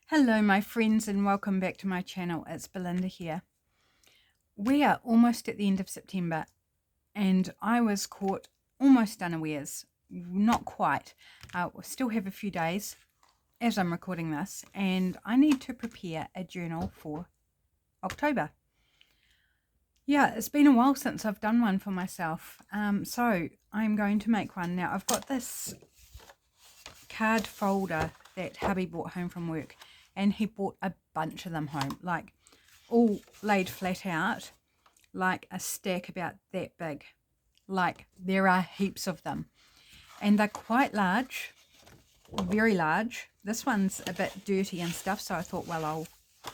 Hello my friends and welcome back to my channel. It's Belinda here. We are almost at the end of September and I was caught almost unawares. Not quite. We still have a few days as I'm recording this and I need to prepare a journal for October. Yeah, it's been a while since I've done one for myself. So I'm going to make one. Now I've got this card folder that hubby brought home from work and he brought a bunch of them home, like all laid flat out, like a stack about that big. Like there are heaps of them and they're quite large, very large. This one's a bit dirty and stuff, so I thought, well,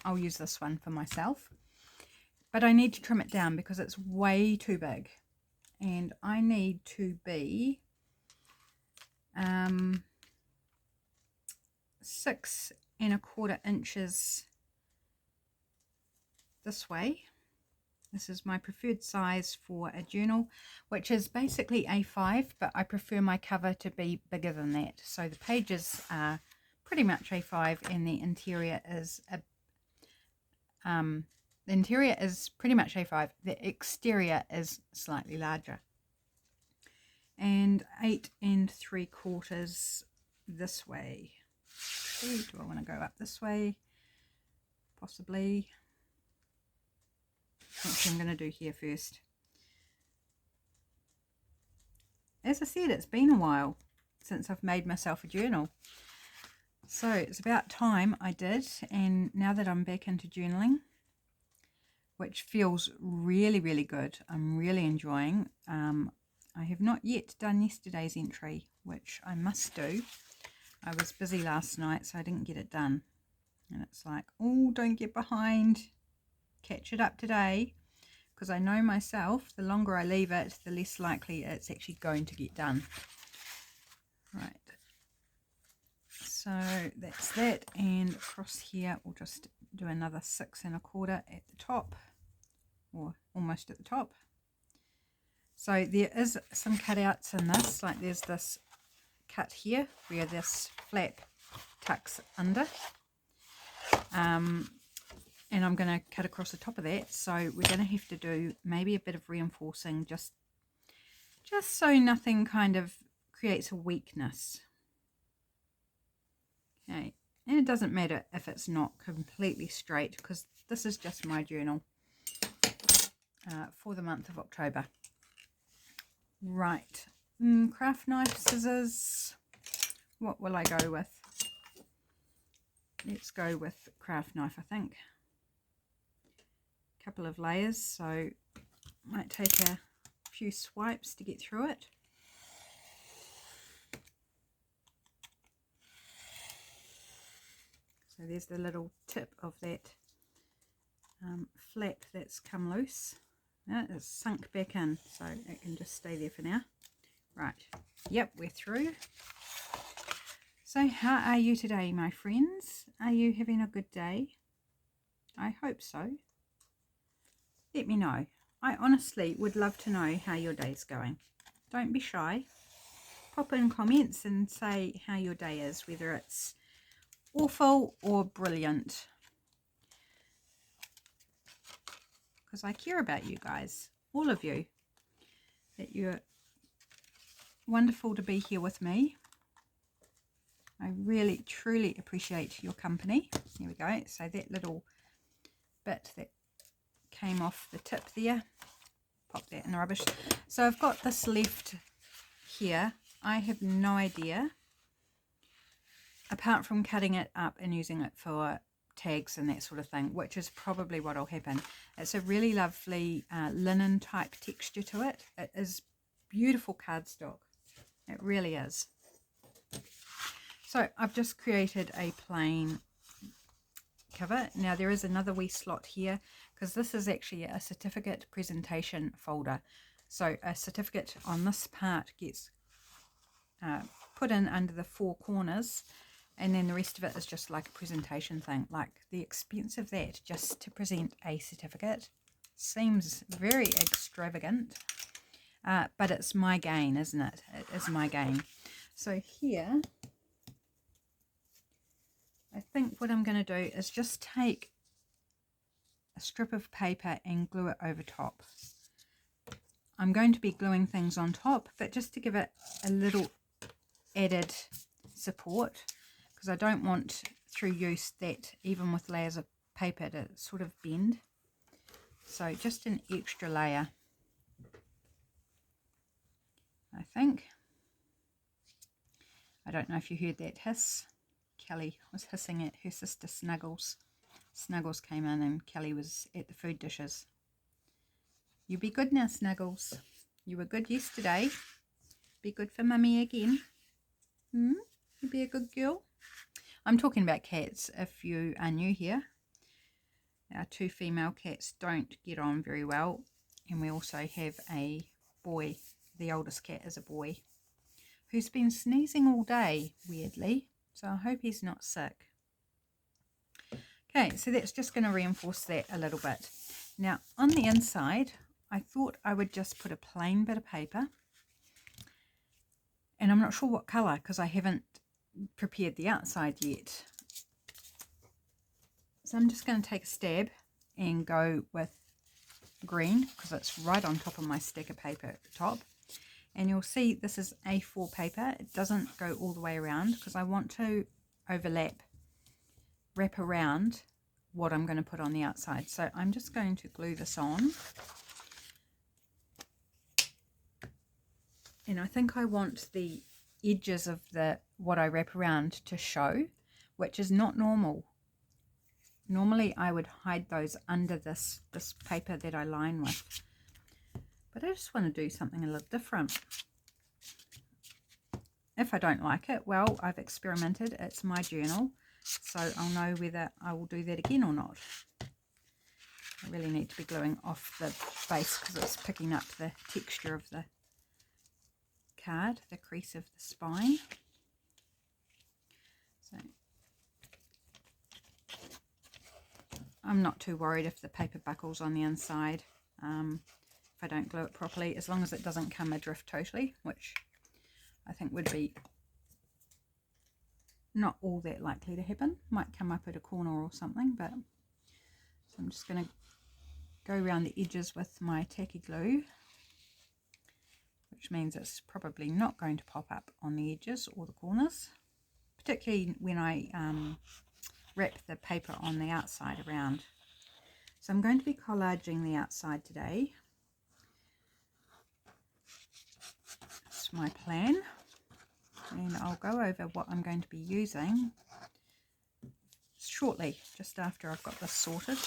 I'll use this one for myself, but I need to trim it down because it's way too big and I need to be 6¼ inches this way. This is my preferred size for a journal, which is basically A5, but I prefer my cover to be bigger than that. So the pages are pretty much A5 and the interior is pretty much A5. The exterior is slightly larger. And 8¾ this way. Do I want to go up this way? Possibly. What I'm going to do here first. As I said, it's been a while since I've made myself a journal. So it's about time I did, and now that I'm back into journaling, which feels really, really good, I'm really enjoying. I have not yet done yesterday's entry, which I must do. I was busy last night, so I didn't get it done. And it's like, oh, don't get behind. Catch it up today, because I know myself, the longer I leave it, the less likely it's actually going to get done. Right. So that's that, and across here we'll just do another 6¼ at the top, or almost at the top. So there is some cutouts in this, like there's this cut here where this flap tucks under, and I'm going to cut across the top of that. So we're going to have to do maybe a bit of reinforcing just so nothing kind of creates a weakness. Okay, and it doesn't matter if it's not completely straight, because this is just my journal for the month of October. Right, craft knife, scissors, what will I go with? Let's go with craft knife, I think. A couple of layers, so might take a few swipes to get through it. So there's the little tip of that flap that's come loose. Now it's sunk back in, so it can just stay there for now. Right, yep, we're through. So how are you today, my friends? Are you having a good day? I hope so. Let me know. I honestly would love to know how your day's going. Don't be shy. Pop in comments and say how your day is, whether it's awful or brilliant, because I care about you guys, all of you, that you're wonderful to be here with me. I really truly appreciate your company. Here we go. So that little bit that came off the tip there, pop that in the rubbish. So I've got this left here. I have no idea, apart from cutting it up and using it for tags and that sort of thing, which is probably what will happen. It's a really lovely linen type texture to it. It is beautiful cardstock. It really is. So I've just created a plain cover. Now there is another wee slot here, because this is actually a certificate presentation folder. So a certificate on this part gets put in under the 4 corners, and then the rest of it is just like a presentation thing. Like the expense of that just to present a certificate seems very extravagant, but it's my gain, isn't it? It is my gain. So here I think what I'm going to do is just take a strip of paper and glue it over top. I'm going to be gluing things on top, but just to give it a little added support, because I don't want through use that even with layers of paper to sort of bend. So just an extra layer, I think. I don't know if you heard that hiss. Kelly was hissing at her sister Snuggles. Snuggles came in and Kelly was at the food dishes. You be good now, Snuggles. You were good yesterday. Be good for Mummy again. You be a good girl. I'm talking about cats if you are new here. Our two female cats don't get on very well. And we also have a boy. The oldest cat is a boy who's been sneezing all day, weirdly. So I hope he's not sick. Okay, so that's just going to reinforce that a little bit. Now, on the inside, I thought I would just put a plain bit of paper. And I'm not sure what colour because I haven't prepared the outside yet. So I'm just going to take a stab and go with green because it's right on top of my stack of paper at the top. And you'll see this is A4 paper. It doesn't go all the way around because I want to wrap around what I'm going to put on the outside. So I'm just going to glue this on. And I think I want the edges of what I wrap around to show, which is not normal. Normally I would hide those under this paper that I line with. But I just want to do something a little different. If I don't like it, well, I've experimented. It's my journal, so I'll know whether I will do that again or not. I really need to be gluing off the base because it's picking up the texture of the card, the crease of the spine. So I'm not too worried if the paper buckles on the inside. If I don't glue it properly, as long as it doesn't come adrift totally, which I think would be not all that likely to happen. Might come up at a corner or something, but so I'm just going to go around the edges with my tacky glue, which means it's probably not going to pop up on the edges or the corners, particularly when I wrap the paper on the outside around. So I'm going to be collaging the outside today. That's my plan, and I'll go over what I'm going to be using shortly, just after I've got this sorted.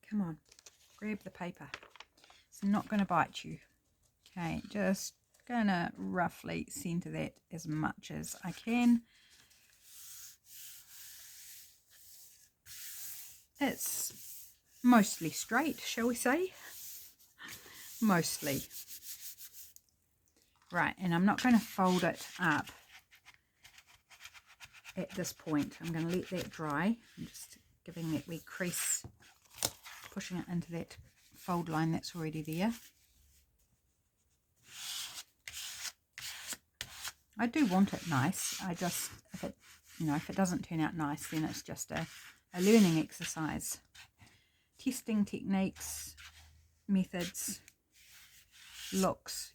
Come on, grab the paper. It's not going to bite you. Okay, just going to roughly center that as much as I can. It's mostly straight, shall we say? Mostly. Right, and I'm not going to fold it up at this point. I'm going to let that dry. I'm just giving that wee crease, pushing it into that fold line that's already there. I do want it nice. I just, if it doesn't turn out nice, then it's just a learning exercise. Testing techniques, methods, looks,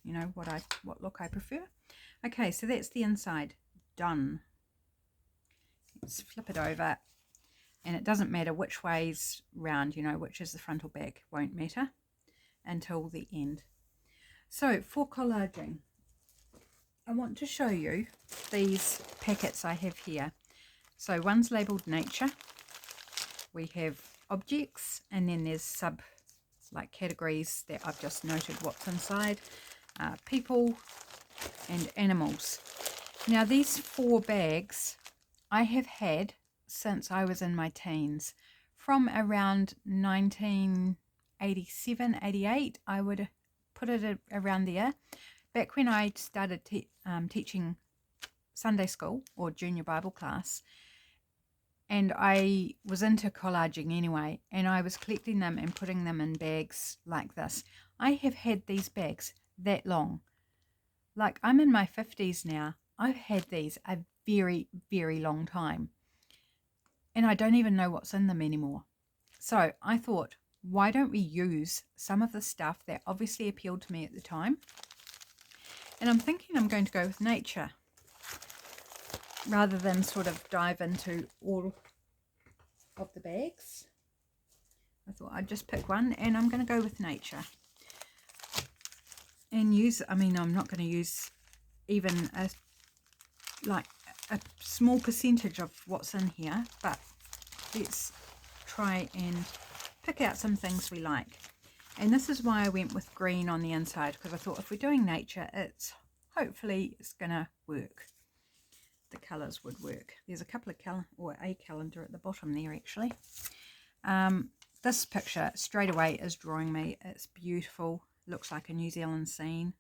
what look I prefer. Okay, so that's the inside done. Let's flip it over, and it doesn't matter which way's round, which is the front or back, won't matter until the end. So for collaging, I want to show you these packets I have here. So one's labelled nature, we have objects, and then there's categories that I've just noted what's inside, people and animals. Now these 4 bags I have had since I was in my teens, from around 1987, 88, I would put it around there, back when I started teaching Sunday school or junior Bible class. And I was into collaging anyway, and I was collecting them and putting them in bags like this. I have had these bags that long. Like, I'm in my 50s now. I've had these a very, very long time. And I don't even know what's in them anymore. So I thought, why don't we use some of the stuff that obviously appealed to me at the time? And I'm thinking I'm going to go with nature rather than sort of dive into all of the bags. I thought I'd just pick one, and I'm going to go with nature. And use, I mean, I'm not going to use even a small percentage of what's in here, but let's try and pick out some things we like. And this is why I went with green on the inside, because I thought if we're doing nature, hopefully it's gonna work. The colors would work. There's a couple of a calendar at the bottom there actually. This picture straight away is drawing me. It's beautiful. Looks like a New Zealand scene.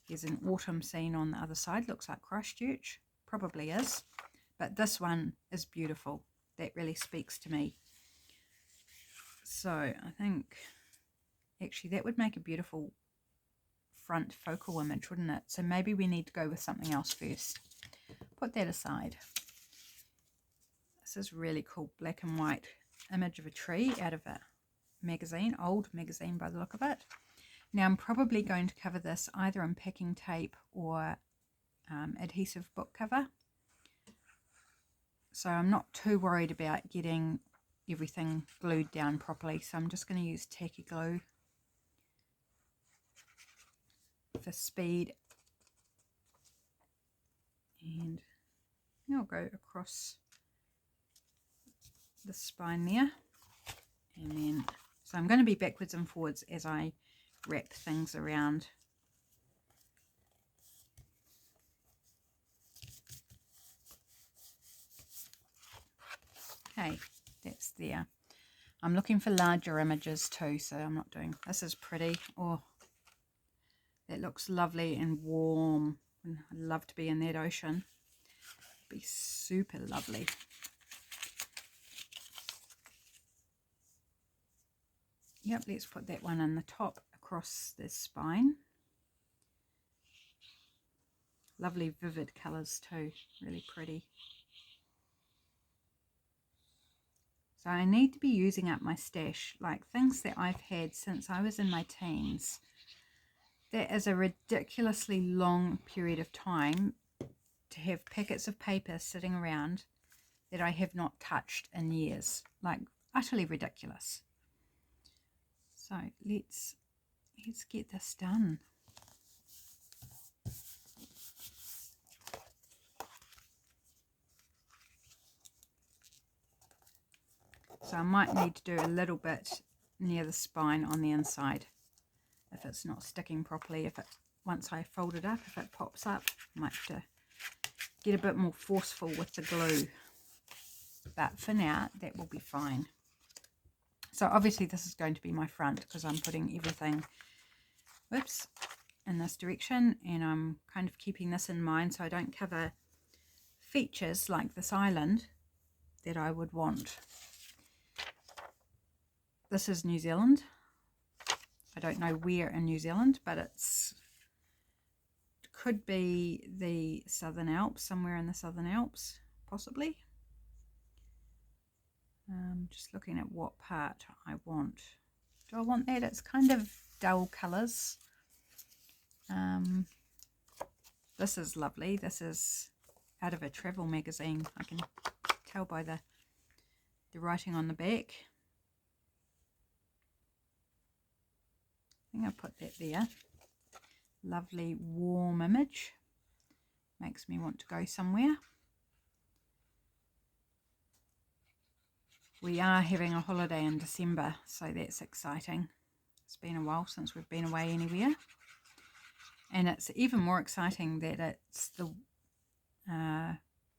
There's an autumn scene on the other side. Looks like Christchurch. Probably is. But this one is beautiful. That really speaks to me. So I think actually that would make a beautiful front focal image, wouldn't it? So maybe we need to go with something else first. Put that aside. This is really cool black and white image of a tree out of a magazine, old magazine by the look of it. Now I'm probably going to cover this either in packing tape or adhesive book cover. So I'm not too worried about getting everything glued down properly. So I'm just going to use tacky glue for speed. And I'll go across the spine there. And then, so I'm going to be backwards and forwards as I wrap things around. Okay, that's there. I'm looking for larger images too, so I'm not doing, this is pretty. Oh, that looks lovely and warm. I'd love to be in that ocean. It'd be super lovely. Yep, let's put that one in the top across the spine. Lovely vivid colours too, really pretty. So I need to be using up my stash, like things that I've had since I was in my teens. That is a ridiculously long period of time to have packets of paper sitting around that I have not touched in years. Like, utterly ridiculous. So let's get this done. So I might need to do a little bit near the spine on the inside if it's not sticking properly. Once I fold it up, if it pops up, I might have to get a bit more forceful with the glue. But for now, that will be fine. So obviously this is going to be my front because I'm putting everything, whoops, in this direction, and I'm kind of keeping this in mind so I don't cover features like this island that I would want. This is New Zealand. I don't know where in New Zealand, but it could be the Southern Alps, somewhere in the Southern Alps, possibly. Just looking at what part I want. Do I want that? It's kind of dull colours. This is lovely. This is out of a travel magazine. I can tell by the writing on the back. I think I'll put that there. Lovely warm image. Makes me want to go somewhere. We are having a holiday in December, so that's exciting. It's been a while since we've been away anywhere. And it's even more exciting that it's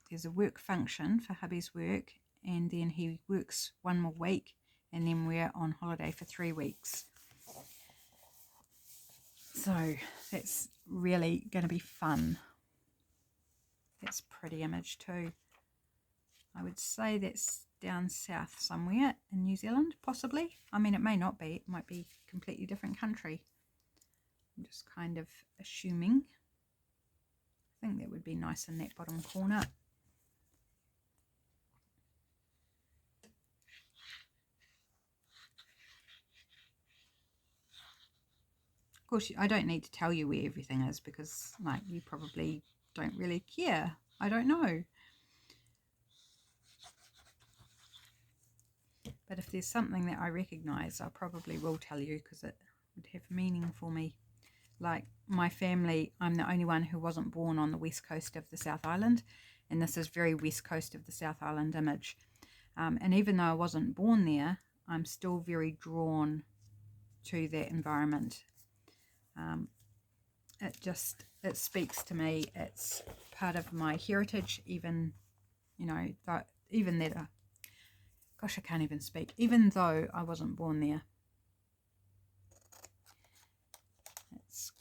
there's a work function for hubby's work, and then he works one more week, and then we're on holiday for 3 weeks. So that's really going to be fun. That's a pretty image too. I would say that's down south somewhere in New Zealand, possibly. I mean, it may not be. It might be a completely different country. I'm just kind of assuming. I think that would be nice in that bottom corner. Of course, I don't need to tell you where everything is because, like, you probably don't really care. I don't know. But if there's something that I recognise, I probably will tell you because it would have meaning for me. Like my family, I'm the only one who wasn't born on the west coast of the South Island, and this is very west coast of the South Island image. And even though I wasn't born there, I'm still very drawn to that environment. It speaks to me. It's part of my heritage, even, you know, even that, gosh, I can't even speak, even though I wasn't born there. It's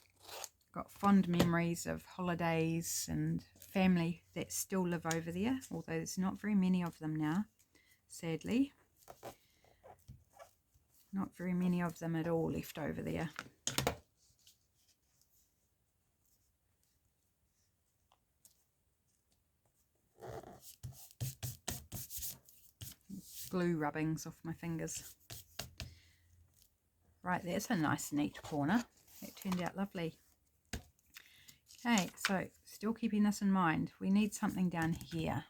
got fond memories of holidays and family that still live over there, although there's not very many of them now, sadly. Not very many of them at all left over there. Glue rubbings off my fingers. Right, there's a nice neat corner. It turned out lovely. Okay, so still keeping this in mind, we need something down here.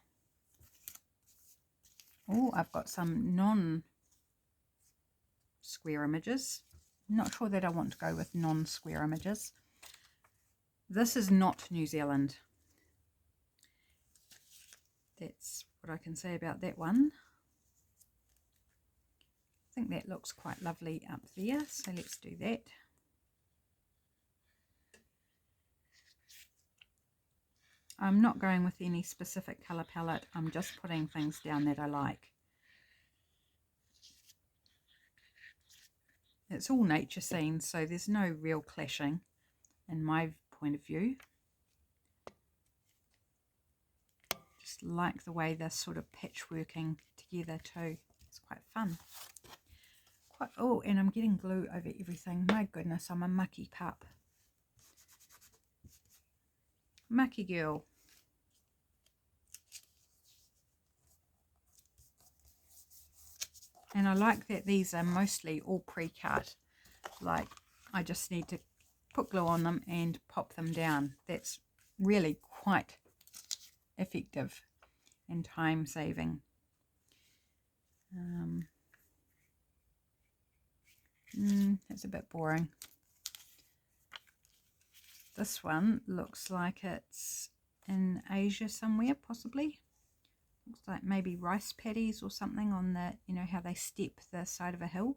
Oh, I've got some non-square images. I'm not sure that I want to go with non-square images. This is not New Zealand. That's what I can say about that one. I think that looks quite lovely up there, so let's do that. I'm not going with any specific colour palette, I'm just putting things down that I like. It's all nature scenes, so there's no real clashing in my point of view. Just like the way they're sort of patchworking together too. It's quite fun. Oh, and I'm getting glue over everything. My goodness, I'm a mucky pup. Mucky girl. And I like that these are mostly all pre-cut. Like, I just need to put glue on them and pop them down. That's really quite effective and time saving. That's a bit boring. This one looks like it's in Asia somewhere, possibly. Looks like maybe rice paddies or something on the, you know, how they step the side of a hill.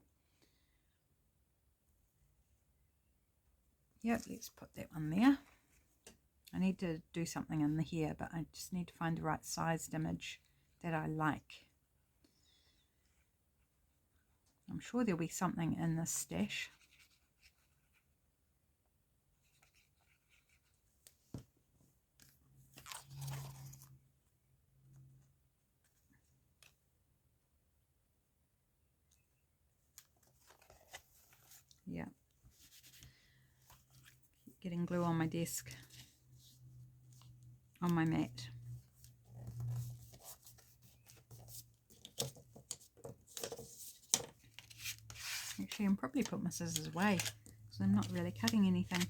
Yep, let's put that one there. I need to do something in here, but I just need to find the right sized image that I like. I'm sure there'll be something in this stash. Yeah. Keep getting glue on my desk, on my mat. Actually, I'm probably put my scissors away because I'm not really cutting anything.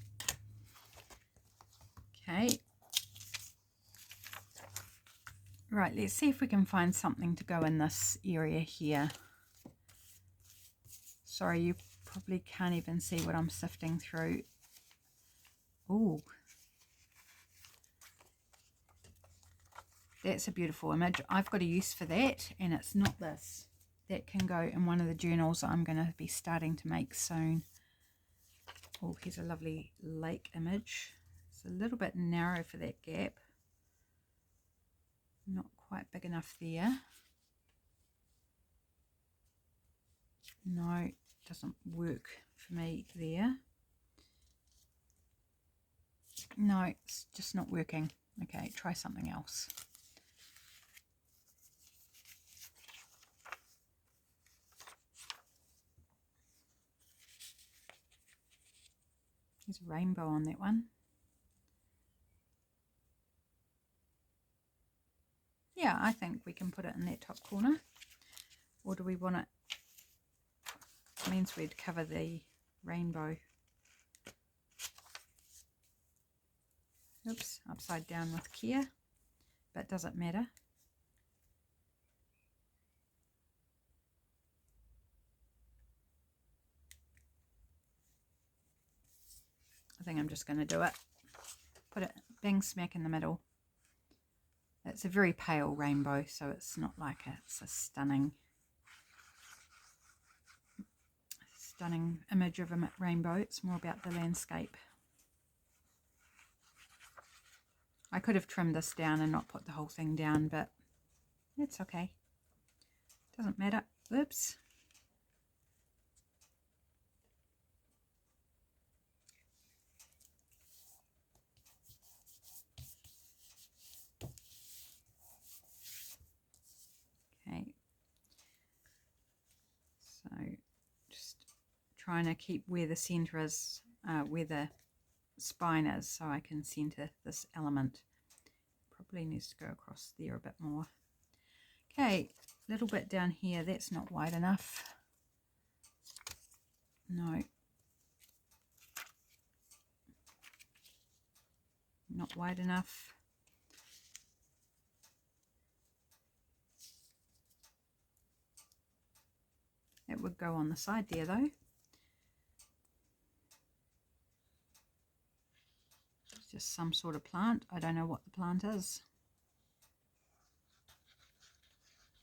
Okay. Right, let's see if we can find something to go in this area here. Sorry, you probably can't even see what I'm sifting through. Oh, that's a beautiful image. I've got a use for that, and it's not this. That can go in one of the journals I'm going to be starting to make soon. Oh, here's a lovely lake image. It's a little bit narrow for that gap. Not quite big enough there. No, doesn't work for me there. No, it's just not working. Okay, try something else. There's a rainbow on that one. Yeah, I think we can put it in that top corner. Or do we want it? It means we'd cover the rainbow. Oops, upside down with care, but doesn't matter. I think I'm just going to do it. Put it bang smack in the middle. It's a very pale rainbow, so it's not like it's a stunning image of a rainbow. It's more about the landscape. I could have trimmed this down and not put the whole thing down, but it's okay. Doesn't matter. Oops. Okay. So just trying to keep where the center is, where the spine is, so I can center this element. Probably needs to go across there a bit more. Okay, a little bit down here. That's not wide enough. No. Not wide enough. It would go on the side there though. It's just some sort of plant. I don't know what the plant is.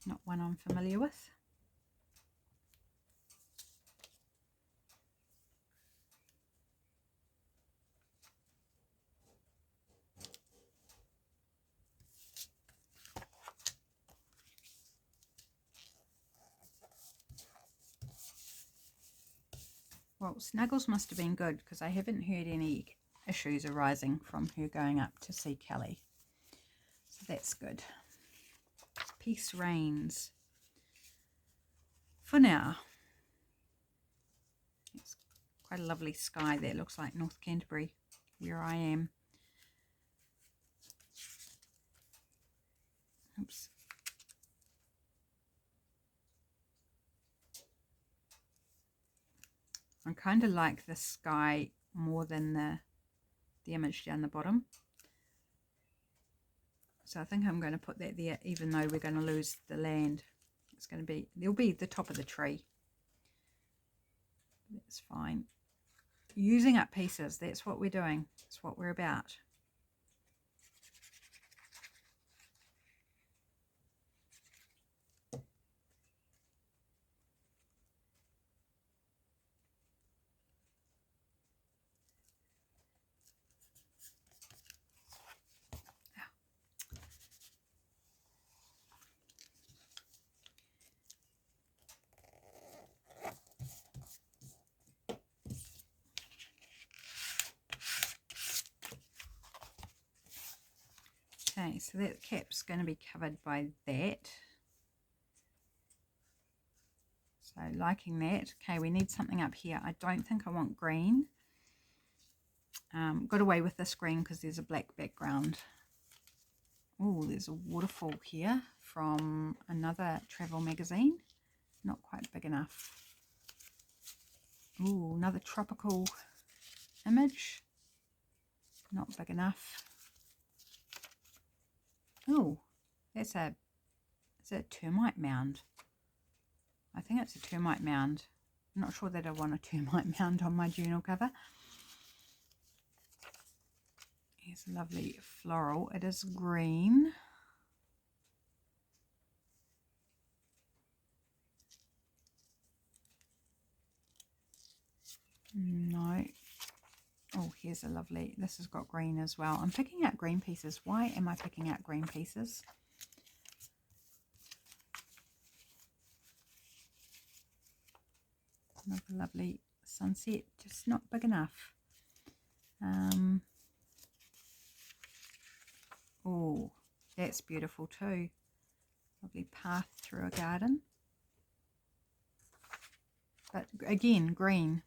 Not one I'm familiar with. Well, Snuggles must have been good because I haven't heard any issues arising from her going up to see Kelly. So that's good. Peace reigns. For now. It's quite a lovely sky there. It looks like North Canterbury, where I am. Oops. I kind of like the sky more than the image down the bottom. So I think I'm going to put that there, even though we're going to lose the land. It's going to be, there'll be the top of the tree. That's fine. Using up pieces, that's what we're doing. That's what we're about. Okay, so that cap's going to be covered by that. So liking that. Okay, we need something up here. I don't think I want green. Got away with this green because there's a black background. Oh, there's a waterfall here from another travel magazine. Not quite big enough. Oh, another tropical image. Not big enough. Oh, that's a termite mound. I think it's a termite mound. I'm not sure that I want a termite mound on my journal cover. Here's a lovely floral. It is green. No. Oh, here's a lovely, this has got green as well. I'm picking out green pieces. Why am I picking out green pieces? Another lovely sunset, just not big enough. Oh, that's beautiful too. Lovely path through a garden. But again, green.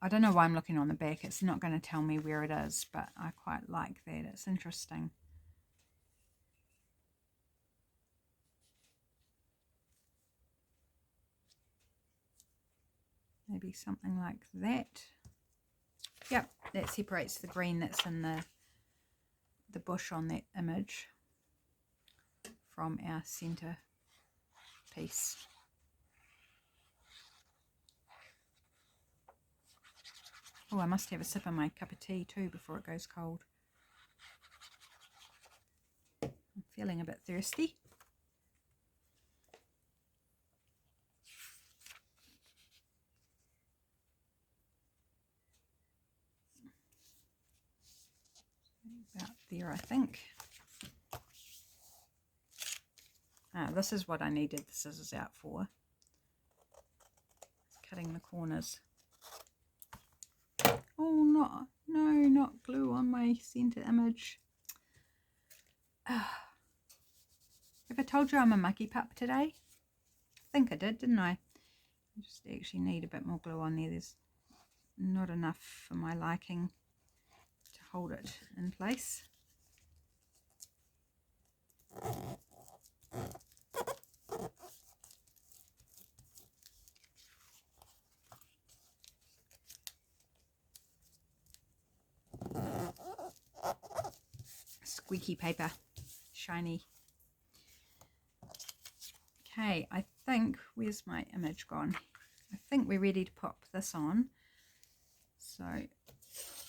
I don't know why I'm looking on the back. It's not going to tell me where it is, but I quite like that. It's interesting. Maybe something like that. Yep, that separates the green that's in the bush on that image from our center piece. Oh, I must have a sip of my cup of tea too before it goes cold. I'm feeling a bit thirsty. About there, I think. This is what I needed the scissors out for. It's cutting the corners. Oh, no, not glue on my center image. Have I told you I'm a mucky pup today? I think I did, didn't I? I just actually need a bit more glue on there. There's not enough for my liking to hold it in place. Squeaky paper, shiny. Okay, I think, where's my image gone? I think we're ready to pop this on. So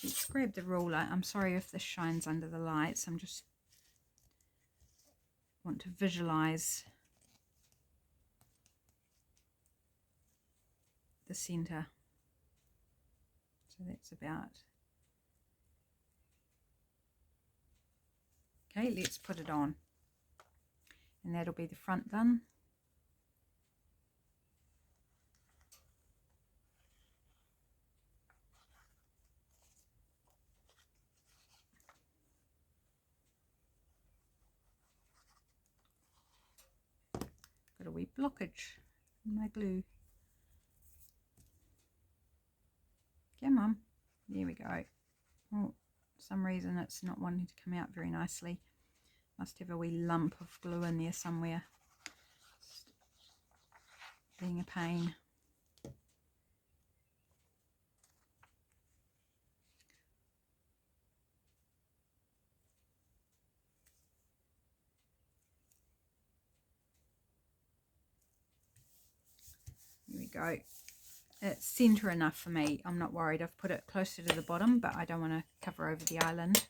let's grab the ruler. I'm sorry if this shines under the lights. I'm just want to visualize the center. So that's about. Okay, let's put it on. And that'll be the front done. Got a wee blockage in my glue. Come on. There we go. Oh, for some reason it's not wanting to come out very nicely. Must have a wee lump of glue in there somewhere. Just being a pain. Here we go. It's centre enough for me. I'm not worried. I've put it closer to the bottom, but I don't want to cover over the island.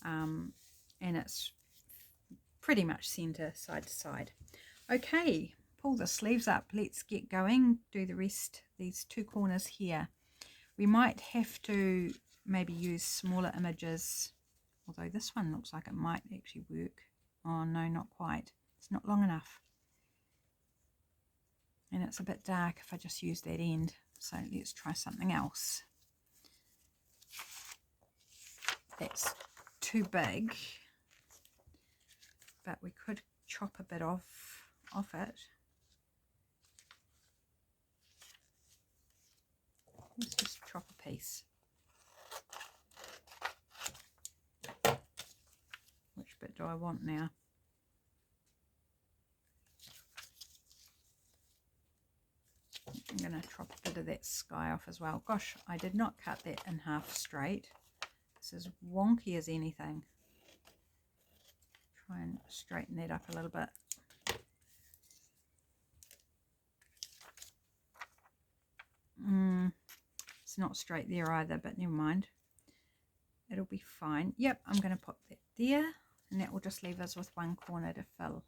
And it's pretty much centre, side to side. Okay, pull the sleeves up. Let's get going. Do the rest, these two corners here. We might have to maybe use smaller images, although this one looks like it might actually work. Oh no, not quite. It's not long enough. And it's a bit dark if I just use that end. So let's try something else. That's too big, but we could chop a bit off it. Let's just chop a piece. Which bit do I want now? I'm going to chop a bit of that sky off as well. Gosh, I did not cut that in half straight. This is wonky as anything. Try and straighten that up a little bit. It's not straight there either, but never mind. It'll be fine. Yep, I'm going to put that there, and that will just leave us with one corner to fill.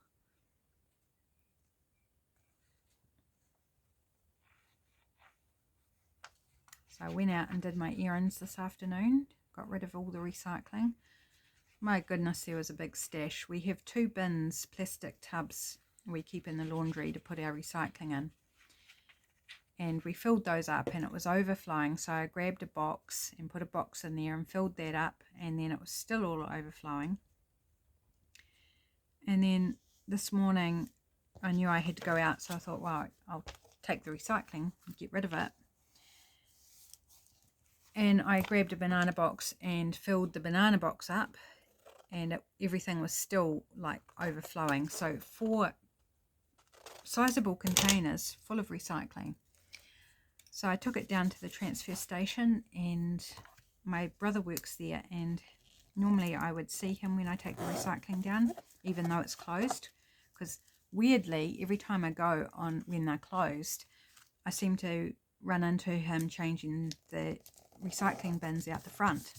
So I went out and did my errands this afternoon, got rid of all the recycling. My goodness, there was a big stash. We have 2 bins, plastic tubs we keep in the laundry to put our recycling in. And we filled those up and it was overflowing, so I grabbed a box and put a box in there and filled that up, and then it was still all overflowing. And then this morning I knew I had to go out, so I thought, well, I'll take the recycling and get rid of it. And I grabbed a banana box and filled the banana box up, and everything was still like overflowing. So 4 sizable containers full of recycling. So I took it down to the transfer station, and my brother works there, and normally I would see him when I take the recycling down, even though it's closed, because weirdly every time I go on when they're closed, I seem to run into him changing the recycling bins out the front.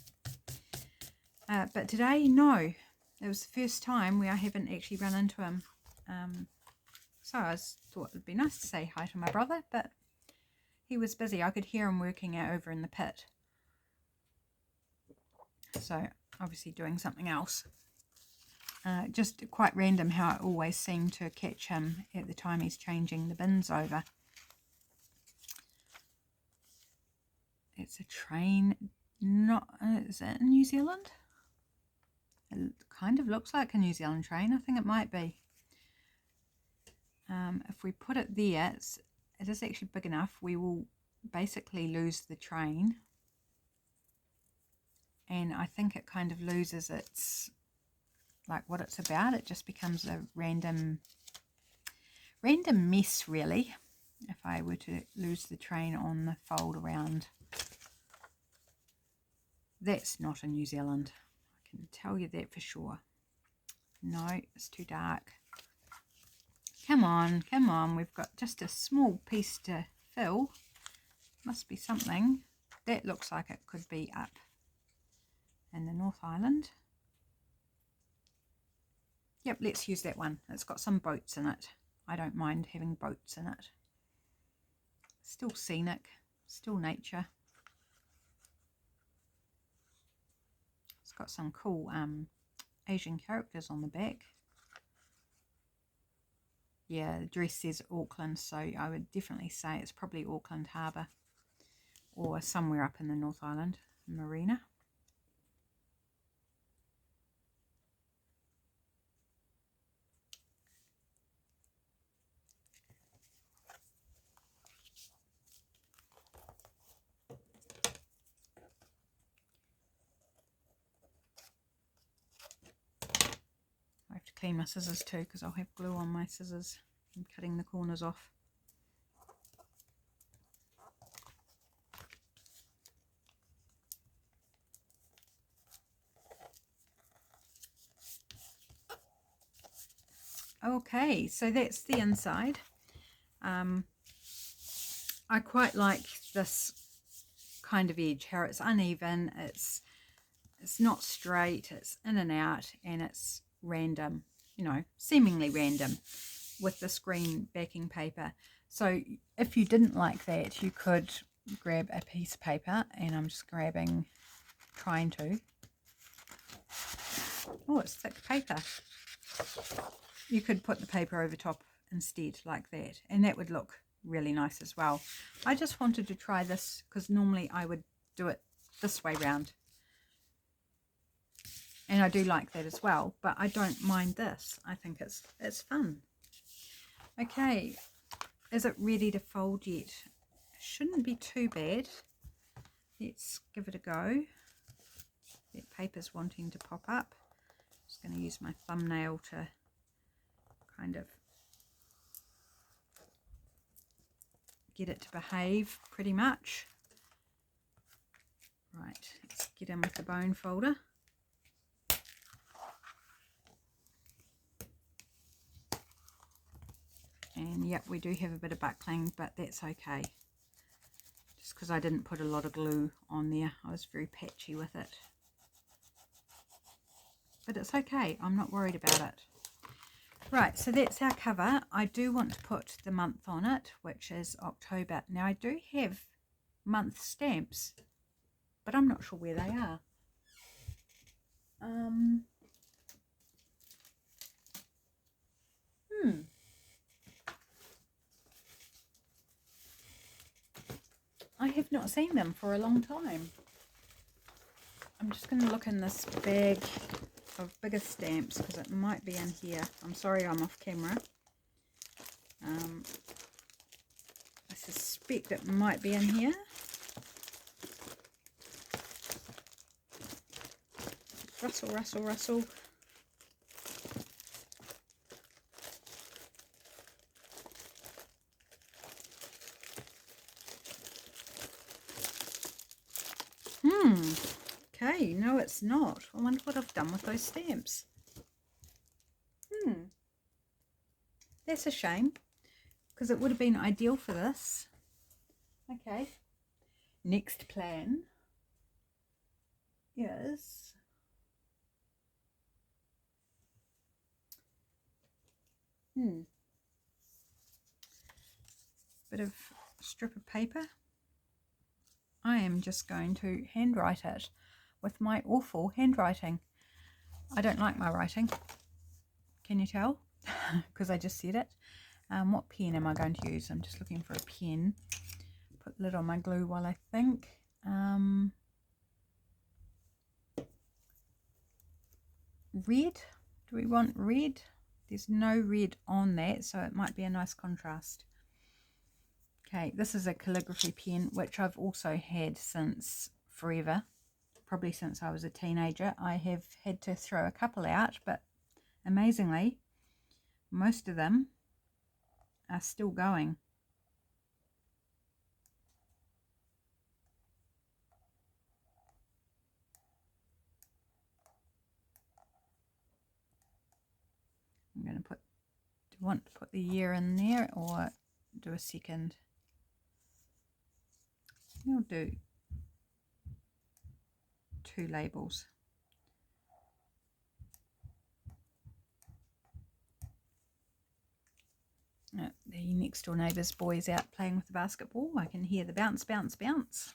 But today, no, it was the first time where I haven't actually run into him. So I thought it would be nice to say hi to my brother, but he was busy. I could hear him working out over in the pit. So obviously doing something else. Just quite random how I always seem to catch him at the time he's changing the bins over. It's a train, not, is it in New Zealand? It kind of looks like a New Zealand train. I think it might be. If we put it there, it is actually big enough. We will basically lose the train. And I think it kind of loses its, like what it's about. It just becomes a random mess, really. If I were to lose the train on the fold around. That's not in New Zealand. I can tell you that for sure. No, it's too dark. Come on, come on. We've got just a small piece to fill. Must be something. That looks like it could be up in the North Island. Yep, let's use that one. It's got some boats in it. I don't mind having boats in it. Still scenic, still nature. It's got some cool Asian characters on the back. Yeah, the dress says Auckland, so I would definitely say it's probably Auckland Harbour or somewhere up in the North Island marina. I have to clean my scissors too because I'll have glue on my scissors. I'm cutting the corners off. Okay, so that's the inside. I quite like this kind of edge, how it's uneven, it's not straight, it's in and out, and it's random, you know, seemingly random with this green backing paper. So if you didn't like that, you could grab a piece of paper, and I'm just trying to. Oh, it's thick paper. You could put the paper over top instead like that, and that would look really nice as well. I just wanted to try this because normally I would do it this way round, and I do like that as well, but I don't mind this. I think it's fun. Okay, is it ready to fold yet? Shouldn't be too bad. Let's give it a go. That paper's wanting to pop up. Just going to use my thumbnail to kind of get it to behave pretty much. Right, let's get in with the bone folder. And yep, we do have a bit of buckling, but that's okay. Just because I didn't put a lot of glue on there. I was very patchy with it. But it's okay, I'm not worried about it. Right, so that's our cover. I do want to put the month on it, which is October. Now I do have month stamps, but I'm not sure where they are. I have not seen them for a long time. I'm just going to look in this bag of bigger stamps because it might be in here. I'm sorry I'm off camera. I suspect it might be in here. Rustle, rustle, rustle. Okay, no it's not. I wonder what I've done with those stamps. That's a shame, because it would have been ideal for this. Okay, next plan is bit of strip of paper. I am just going to handwrite it with my awful handwriting. I don't like my writing. Can you tell? Because I just said it. What pen am I going to use? I'm just looking for a pen. Put lid on my glue while I think. Red? Do we want red? There's no red on that, so it might be a nice contrast. Okay, this is a calligraphy pen, which I've also had since forever. Probably since I was a teenager. I have had to throw a couple out, but amazingly, most of them are still going. I'm going to put, do you want to put the year in there or do a second? I'll do 2 labels. The next door neighbour's boy is out playing with the basketball. I can hear the bounce, bounce, bounce.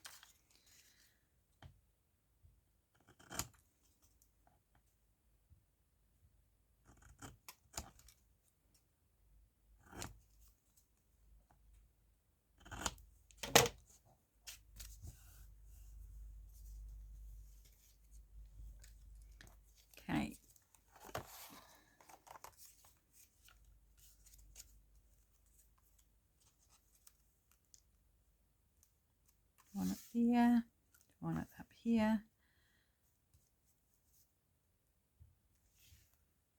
Okay. One up there, one up here.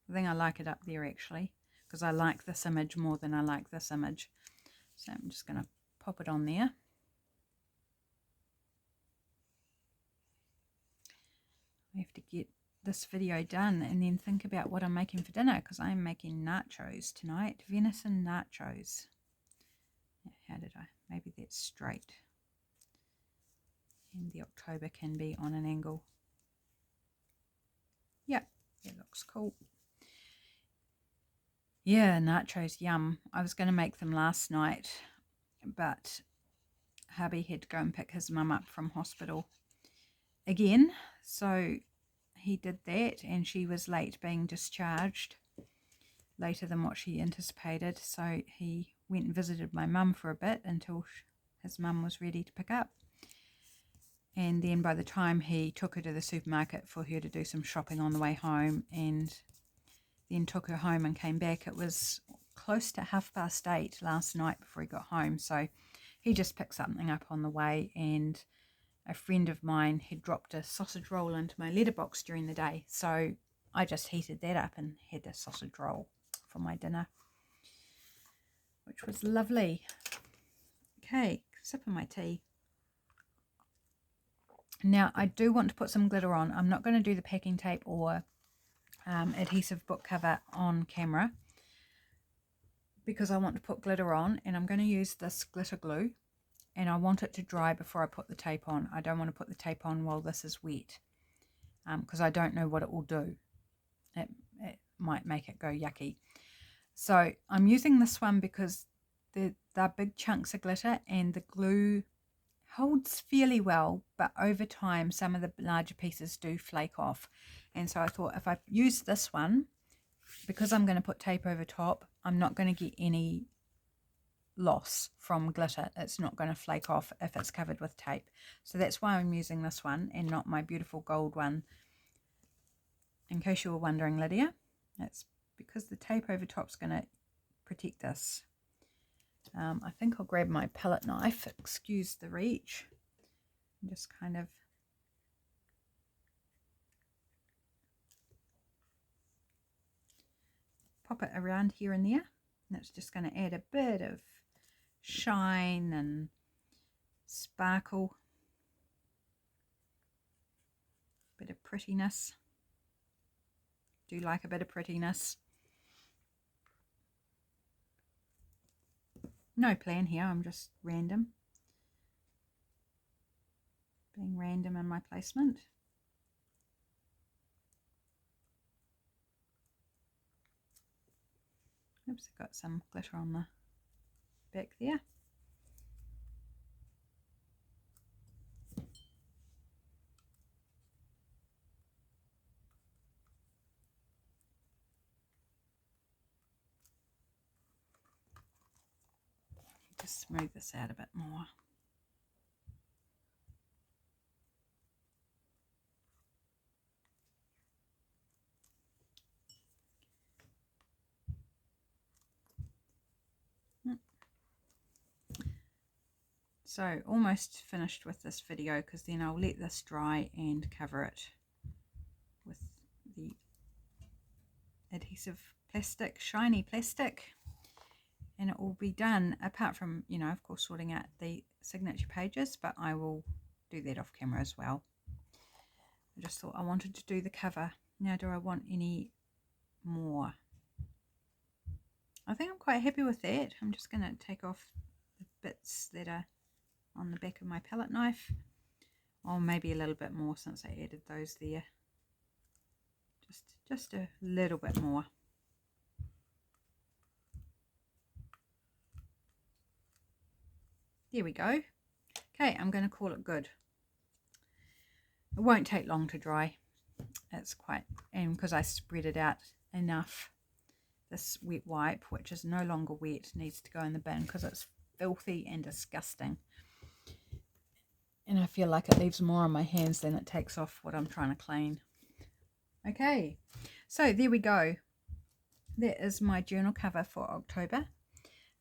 I think I like it up there actually, because I like this image more than I like this image. So I'm just going to pop it on there. I have to get this video done and then think about what I'm making for dinner, because I'm making nachos tonight. Venison nachos. How did I? Maybe that's straight. And the October can be on an angle. Yep, it looks cool. Yeah, nachos, yum. I was going to make them last night, but hubby had to go and pick his mum up from hospital again. So he did that, and she was late being discharged, later than what she anticipated. So he went and visited my mum for a bit until his mum was ready to pick up. And then by the time he took her to the supermarket for her to do some shopping on the way home, and then took her home and came back, it was close to 8:30 last night before he got home. So he just picked something up on the way, and a friend of mine had dropped a sausage roll into my letterbox during the day. So I just heated that up and had a sausage roll for my dinner, which was lovely. Okay, sipping my tea. Now I do want to put some glitter on. I'm not going to do the packing tape or adhesive book cover on camera, because I want to put glitter on, and I'm going to use this glitter glue, and I want it to dry before I put the tape on. I don't want to put the tape on while this is wet, because I don't know what it will do. It might make it go yucky. So I'm using this one because they're big chunks of glitter, and the glue holds fairly well, but over time some of the larger pieces do flake off. And so I thought, if I use this one, because I'm going to put tape over top, I'm not going to get any loss from glitter. It's not going to flake off if it's covered with tape. So that's why I'm using this one and not my beautiful gold one. In case you were wondering, Lydia, that's because the tape over top is going to protect this. I think I'll grab my palette knife, excuse the reach, and just kind of pop it around here and there, and it's just going to add a bit of shine and sparkle, bit of prettiness. Do like a bit of prettiness. No plan here, I'm just random, being random in my placement. Oops, I've got some glitter on the back there. Just smooth this out a bit more. So almost finished with this video, because then I'll let this dry and cover it with the adhesive plastic, shiny plastic, and it will be done, apart from, you know, of course, sorting out the signature pages, but I will do that off camera as well. I just thought I wanted to do the cover. Now, do I want any more? I think I'm quite happy with that. I'm just going to take off the bits that are on the back of my palette knife, or maybe a little bit more since I added those there. Just a little bit more. There we go. Okay, I'm going to call it good. It won't take long to dry. It's quite, and because I spread it out enough, this wet wipe, which is no longer wet, needs to go in the bin because it's filthy and disgusting. And I feel like it leaves more on my hands than it takes off what I'm trying to clean. Okay, so there we go. That is my journal cover for October.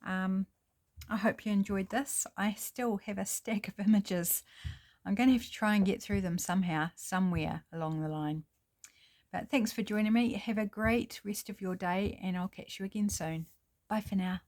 I hope you enjoyed this. I still have a stack of images. I'm going to have to try and get through them somehow, somewhere along the line. But thanks for joining me. Have a great rest of your day, and I'll catch you again soon. Bye for now.